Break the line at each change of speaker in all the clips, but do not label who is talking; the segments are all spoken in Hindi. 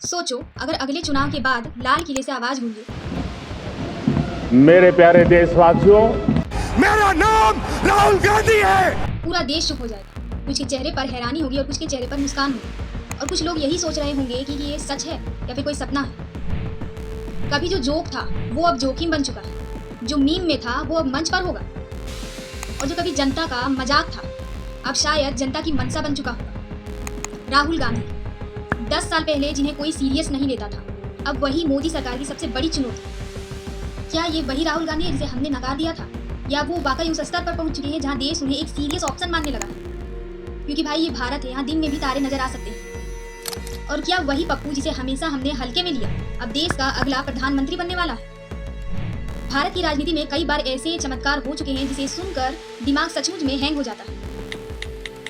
सोचो अगर अगले चुनाव के बाद लाल किले से आवाज गूंजे,
मेरे प्यारे देशवासियों,
मेरा नाम राहुल गांधी है।
पूरा देश चुप हो जाएगा। कुछ के चेहरे पर हैरानी होगी और कुछ के चेहरे पर मुस्कान होगी, और कुछ लोग यही सोच रहे होंगे कि ये सच है या फिर कोई सपना है। कभी जो जोक था वो अब जोखिम बन चुका है, जो मीम में था वो अब मंच पर होगा, और जो कभी जनता का मजाक था अब शायद जनता की मंशा बन चुका होगा। राहुल गांधी 10 साल पहले जिन्हें कोई सीरियस नहीं लेता था, अब वही मोदी सरकार की सबसे बड़ी चुनौती। क्या ये वही राहुल गांधी है जिसे हमने नकार दिया था, या वो वाकई उस स्तर पर पहुंच चुके हैं जहां देश उन्हें एक सीरियस ऑप्शन मानने लगा है? क्योंकि भाई ये भारत है, यहाँ दिन में भी तारे नजर आ सकते हैं। और क्या वही पप्पू जिसे हमेशा हमने हल्के में लिया अब देश का अगला प्रधानमंत्री बनने वाला है? भारत की राजनीति में कई बार ऐसे चमत्कार हो चुके हैं जिसे सुनकर दिमाग सचमुच में हैंग हो जाता है।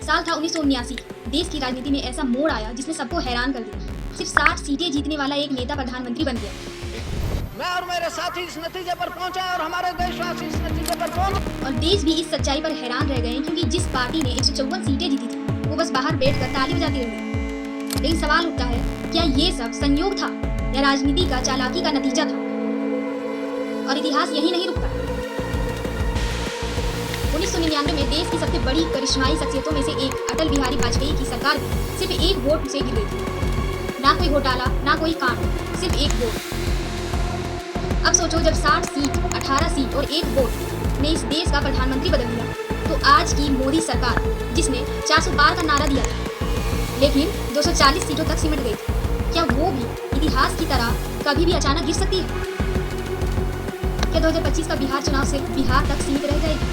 साल था 1979। देश की राजनीति में ऐसा मोड़ आया जिसने सबको हैरान कर दिया। सिर्फ 60 सीटें जीतने वाला एक नेता प्रधानमंत्री बन गया।
मैं और मेरे साथी इस नतीजे पर पहुंचे और हमारे देशवासी इस नतीजे पर पहुंचे।
और देश भी इस सच्चाई पर हैरान रह गए क्योंकि जिस पार्टी ने 154 सीटें जीती थी वो बस बाहर बैठकर ताली बजाती रही। लेकिन सवाल उठता है, क्या ये सब संयोग था या राजनीति का चालाकी का नतीजा था? और इतिहास यही नहीं रुकता। 1999 में देश की सबसे बड़ी करिश्माई शख्सियतों में से एक अटल बिहारी वाजपेयी की सरकार भी सिर्फ एक वोट से गिर गई थी। ना कोई घोटाला, ना कोई कांड, सिर्फ एक वोट। अब सोचो, जब 60 सीट, 18 सीट और एक वोट ने इस देश का प्रधानमंत्री बदल दिया, तो आज की मोदी सरकार जिसने 400 पार का नारा दिया था लेकिन 240 सीटों तक सिमट गई थी, क्या वो भी इतिहास की तरह कभी भी अचानक गिर सकती है? क्या 2025 का बिहार चुनाव सिर्फ बिहार तक सीमित रह जाएगी,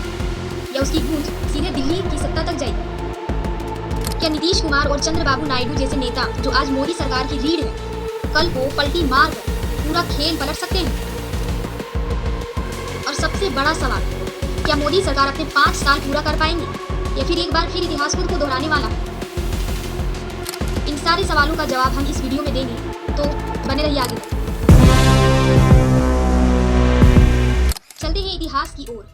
या उसकी गूंज सीधे दिल्ली की सत्ता तक जाएगी? क्या नीतीश कुमार और चंद्रबाबू नायडू जैसे नेता जो आज मोदी सरकार की रीढ़ है, कल को पलटी मार कर पूरा खेल पलट सकते हैं? और सबसे बड़ा सवाल, क्या मोदी सरकार अपने 5 साल पूरा कर पाएंगे या फिर एक बार फिर इतिहास खुद को दोहराने वाला है? इन सारे सवालों का जवाब हम इस वीडियो में देंगे, तो बने रहिए आगे। चलते हैं इतिहास की ओर।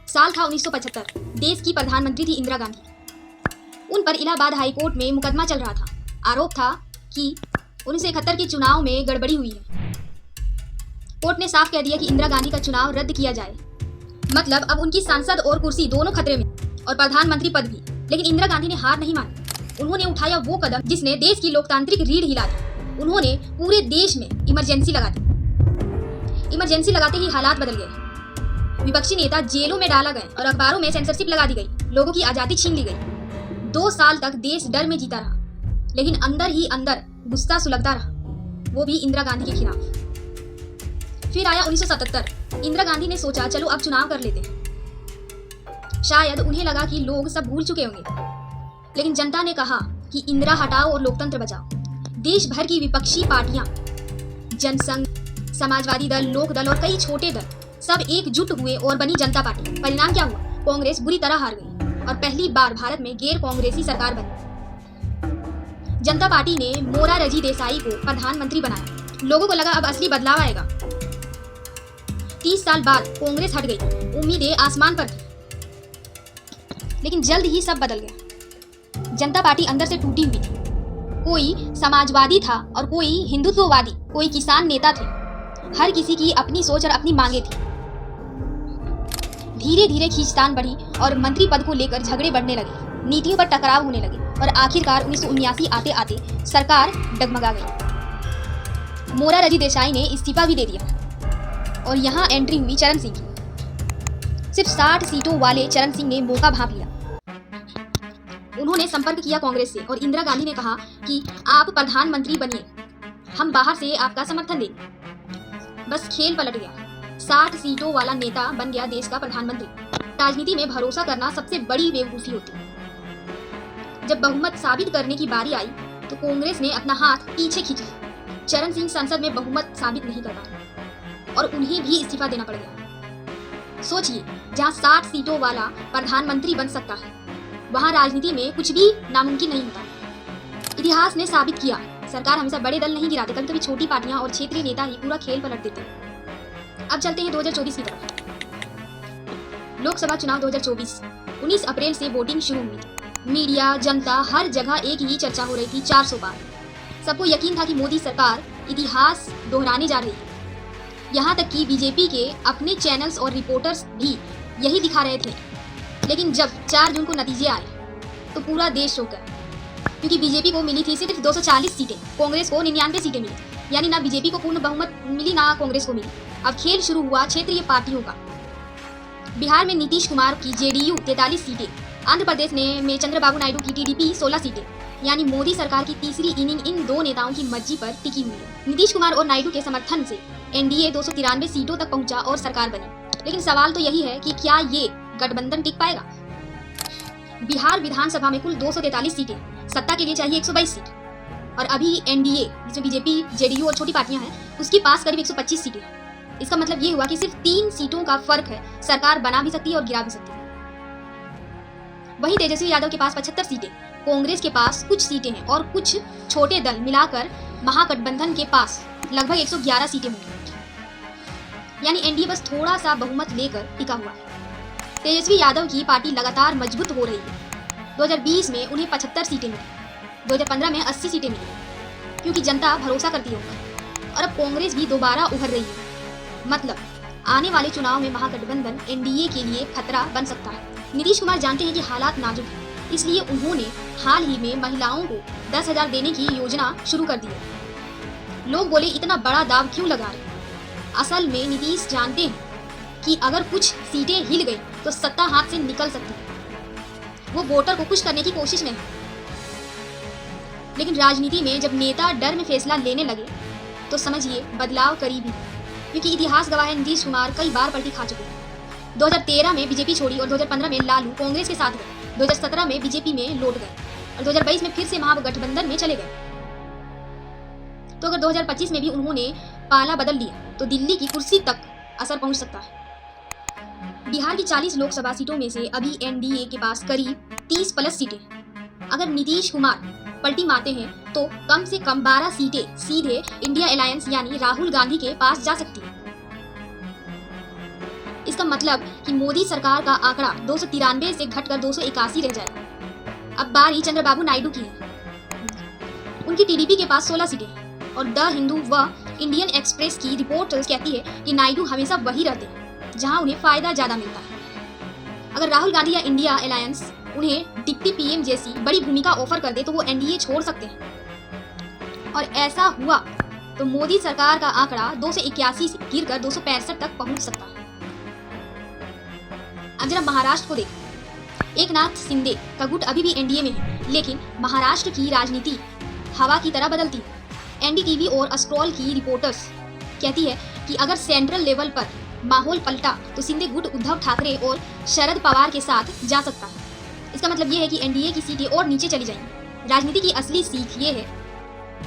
साल था 1975। देश की प्रधानमंत्री थी इंदिरा गांधी। उन पर इलाहाबाद हाईकोर्ट में मुकदमा चल रहा था। आरोप था कि 1971 के चुनाव में गड़बड़ी हुई है। कोर्ट ने साफ कह दिया कि इंदिरा गांधी का चुनाव रद्द किया जाए। मतलब अब उनकी सांसद और कुर्सी दोनों खतरे में, और प्रधानमंत्री पद भी। लेकिन इंदिरा गांधी ने हार नहीं मानी। उन्होंने उठाया वो कदम जिसने देश की लोकतांत्रिक रीढ़ हिला दी। उन्होंने पूरे देश में इमरजेंसी लगा दी। इमरजेंसी लगाते ही हालात बदल गए। विपक्षी नेता जेलों में डाला गए और अखबारों में सेंसरशिप लगा दी गई। लोगों की आजादी छीन ली गई। 2 साल तक देश डर में जीता रहा, लेकिन अंदर ही अंदर गुस्सा सुलगता रहा, वो भी इंदिरा गांधी के खिलाफ। फिर आया 1977। इंदिरा गांधी ने सोचा, चलो अब चुनाव कर लेते हैं। शायद उन्हें लगा कि लोग सब भूल चुके होंगे, लेकिन जनता ने कहा कि इंदिरा हटाओ और लोकतंत्र बचाओ। देश भर की विपक्षी पार्टियां, जनसंघ, समाजवादी दल, लोक दल और कई छोटे दल सब एकजुट हुए और बनी जनता पार्टी। परिणाम क्या हुआ? कांग्रेस बुरी तरह हार गई और पहली बार भारत में गैर कांग्रेसी सरकार बनी। जनता पार्टी ने मोरारजी देसाई को प्रधानमंत्री बनाया। लोगों को लगा अब असली बदलाव आएगा। 30 साल बाद कांग्रेस हट गई। उम्मीदें आसमान पर थी, लेकिन जल्द ही सब बदल गया। जनता पार्टी अंदर से टूटी हुई थी। कोई समाजवादी था और कोई हिंदुत्ववादी, कोई किसान नेता थे। हर किसी की अपनी सोच और अपनी मांगे थी। धीरे धीरे खींचतान बढ़ी और मंत्री पद को लेकर झगड़े बढ़ने लगे, नीतियों पर टकराव होने लगे और आखिरकार 1979 आते आते सरकार डगमगा गई। मोरारजी देसाई ने इस्तीफा भी दे दिया और यहाँ एंट्री हुई चरण सिंह की। सिर्फ 60 सीटों वाले चरण सिंह ने मौका भांप लिया। उन्होंने संपर्क किया कांग्रेस से और इंदिरा गांधी ने कहा कि आप प्रधानमंत्री बनिए, हम बाहर से आपका समर्थन देंगे। बस खेल पलट गया। 60 सीटों वाला नेता बन गया देश का प्रधानमंत्री। राजनीति में भरोसा करना सबसे बड़ी बेवकूफी होती है। जब बहुमत साबित करने की बारी आई तो कांग्रेस ने अपना हाथ पीछे खींचा। चरण सिंह संसद में बहुमत साबित नहीं कर पाए और उन्हें भी इस्तीफा देना पड़ गया। सोचिए, जहां 60 सीटों वाला प्रधानमंत्री बन सकता है, वहां राजनीति में कुछ भी नामुमकिन नहीं होता। इतिहास ने साबित किया, सरकार हमेशा बड़े दल नहीं गिराते, कभी कभी छोटी पार्टियां और क्षेत्रीय नेता ही पूरा खेल पलट देते हैं। अब चलते हैं 2024 की तरफ। लोकसभा चुनाव 2024। 19 अप्रैल से वोटिंग शुरू हुई। मीडिया, जनता, हर जगह एक ही चर्चा हो रही थी, 400 पार। सबको यकीन था कि मोदी सरकार इतिहास दोहराने जा रही है। यहाँ तक कि बीजेपी के अपने चैनल्स और रिपोर्टर्स भी यही दिखा रहे थे। लेकिन जब 4 जून को नतीजे आए तो पूरा देश चौंक गया, क्योंकि बीजेपी को मिली थी सिर्फ 240 सीटें, कांग्रेस को 99 सीटें मिली। यानी ना बीजेपी को पूर्ण बहुमत मिली ना कांग्रेस को मिली। अब खेल शुरू हुआ क्षेत्रीय पार्टियों का। बिहार में नीतीश कुमार की जेडीयू 43 सीटें, आंध्र प्रदेश में चंद्रबाबू नायडू की टीडीपी 16 सीटें। यानी मोदी सरकार की तीसरी इनिंग इन 2 नेताओं की मर्जी पर टिकी हुई है। नीतीश कुमार और नायडू के समर्थन से एनडीए 293 सीटों तक पहुंचा और सरकार बनी। लेकिन सवाल तो यही है कि क्या ये गठबंधन टिक पाएगा। बिहार विधानसभा में कुल 243 सीटें, सत्ता के लिए चाहिए 122 सीट। और अभी एनडीए जिसमें बीजेपी, जेडीयू और छोटी पार्टियां हैं, उसके पास करीब 125 सीटें। इसका मतलब ये हुआ कि सिर्फ 3 सीटों का फर्क है, सरकार बना भी सकती है और गिरा भी सकती है। वहीं तेजस्वी यादव के पास 75 सीटें, कांग्रेस के पास कुछ सीटें हैं और कुछ छोटे दल मिलाकर महागठबंधन के पास लगभग 111 सीटें होंगी। यानी एनडीए बस थोड़ा सा बहुमत लेकर टिका हुआ है। तेजस्वी यादव की पार्टी लगातार मजबूत हो रही है। 2020 में उन्हें 75 सीटें मिली, 2015 में 80 सीटें मिली, क्योंकि जनता भरोसा करती है। और अब कांग्रेस भी दोबारा उभर रही है। मतलब आने वाले चुनाव में महागठबंधन एनडीए के लिए खतरा बन सकता है। नीतीश कुमार जानते हैं कि हालात नाजुक हैं, इसलिए उन्होंने हाल ही में महिलाओं को 10,000 देने की योजना शुरू कर दी है। लोग बोले इतना बड़ा दाव क्यों लगा रहे? असल में नीतीश जानते हैं कि अगर कुछ सीटें हिल गई तो सत्ता हाथ से निकल सकती है। वो वोटर को खुश करने की कोशिश में है। लेकिन राजनीति में जब नेता डर में फैसला लेने लगे तो समझिए बदलाव करीबी है, क्योंकि इतिहास गवाह है नीतीश कुमार कई बार पलटी खा चुके हैं। 2013 में बीजेपी छोड़ी और 2015 में लालू कांग्रेस के साथ गए, 2017 में बीजेपी में लौट गए और 2022 में फिर से महागठबंधन में चले गए। तो अगर 2025 में भी उन्होंने पाला बदल लिया तो दिल्ली की कुर्सी तक असर पहुंच सकता है। बिहार की 40 लोकसभा सीटों में से अभी एनडीए के पास करीब 30 प्लस सीटें। अगर नीतीश कुमार पलटी मारते हैं तो कम से कम 12 सीटें सीधे इंडिया अलायंस यानी राहुल गांधी के पास जा सकती है। इसका मतलब कि मोदी सरकार का आंकड़ा 293 से घटकर 281 रह जाएगा। अब बारी चंद्रबाबू नायडू की है। उनकी टीडीपी के पास 16 सीटें और द हिंदू व इंडियन एक्सप्रेस की रिपोर्ट कहती है कि नायडू हमेशा वही रहते हैं जहां उन्हें फायदा ज्यादा मिलता है। अगर राहुल गांधी या इंडिया अलायंस उन्हें डिप्टी पीएम जैसी बड़ी भूमिका ऑफर कर दे तो वो एनडीए छोड़ सकते हैं। और ऐसा हुआ तो मोदी सरकार का आंकड़ा 281 से गिरकर 265 तक पहुंच सकता है। अब जरा महाराष्ट्र को देखें। एकनाथ शिंदे का गुट अभी भी एनडीए में है, लेकिन महाराष्ट्र की राजनीति हवा की तरह बदलती है। एनडीटीवी और अस्ट्रोल की रिपोर्टर्स कहती है कि अगर सेंट्रल लेवल पर माहौल पलटा तो शिंदे गुट उद्धव ठाकरे और शरद पवार के साथ जा सकता है। इसका मतलब ये है कि एनडीए की सीटें और नीचे चली जाएंगी। राजनीति की असली सीख ये है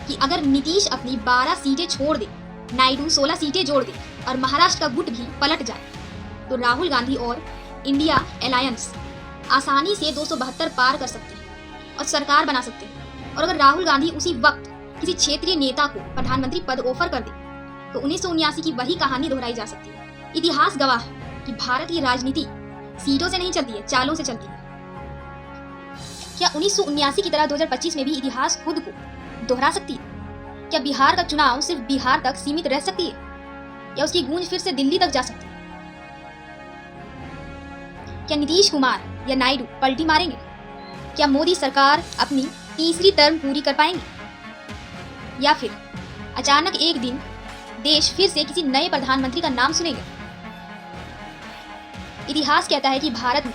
कि अगर नीतीश अपनी 12 सीटें छोड़ दे, नायडू 16 सीटें जोड़ दे और महाराष्ट्र का गुट भी पलट जाए तो राहुल गांधी और इंडिया अलायंस आसानी से 272 पार कर सकते हैं और सरकार बना सकते हैं। और अगर राहुल गांधी उसी वक्त किसी क्षेत्रीय नेता को प्रधानमंत्री पद ऑफर कर दे तो 1979 की वही कहानी दोहराई जा सकती है। इतिहास गवाह है कि भारत की राजनीति सीटों से नहीं चलती है, चालों से चलती है। क्या 1979 की तरह 2025 में भी इतिहास खुद को दोहरा सकती है? क्या बिहार का चुनाव सिर्फ बिहार तक सीमित रह सकती है या उसकी गूंज फिर से दिल्ली तक जा सकती है? क्या नीतीश कुमार या नायडू पलटी मारेंगे? क्या मोदी सरकार अपनी तीसरी टर्म पूरी कर पाएंगे? या फिर अचानक एक दिन देश फिर से किसी नए प्रधानमंत्री का नाम सुनेंगे? इतिहास कहता है कि भारत में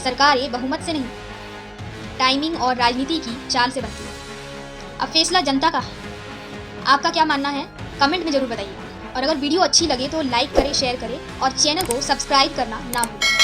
सरकारें बहुमत से नहीं, टाइमिंग और राजनीति की चाल से बनती है। अब फैसला जनता का है। आपका क्या मानना है कमेंट में जरूर बताइए। और अगर वीडियो अच्छी लगे तो लाइक करें, शेयर करें और चैनल को सब्सक्राइब करना ना भूलें।